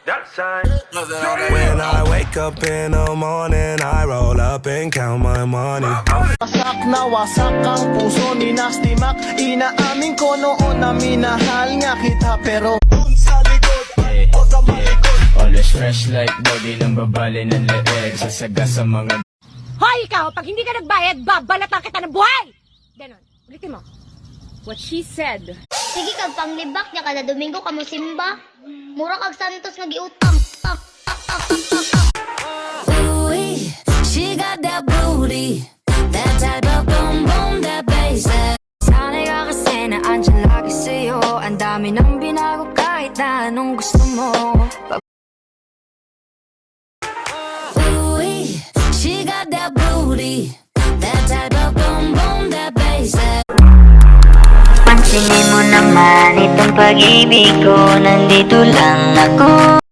When I wake up in the morning, I roll up and count my money. Wasak na wasak ang puso ni Nasty Mac. Inaamin ko noon na minahal nga kita, pero sa likod, huwag ka malikod. Always fresh like body ng babali ng leeg. Sasagas sa mga Hoy, ikaw! Pag hindi ka nagbayad, babalatan kita ng buhay! Ganon. Ulitin mo. What she said. Sige kag panglibak niya kada Domingo kamo simba. Mura kag Santos nga giutang. Ooh, she got that booty, that type of boom boom, that bass. Sana'y ka kasi na andyan lagi sa'yo. Ang dami nang binago kahit na anong gusto mo. Ooh, she got that booty, that type of boom boom, that bass. Pansinin mo naman itong pag-ibig ko, nandito lang ako.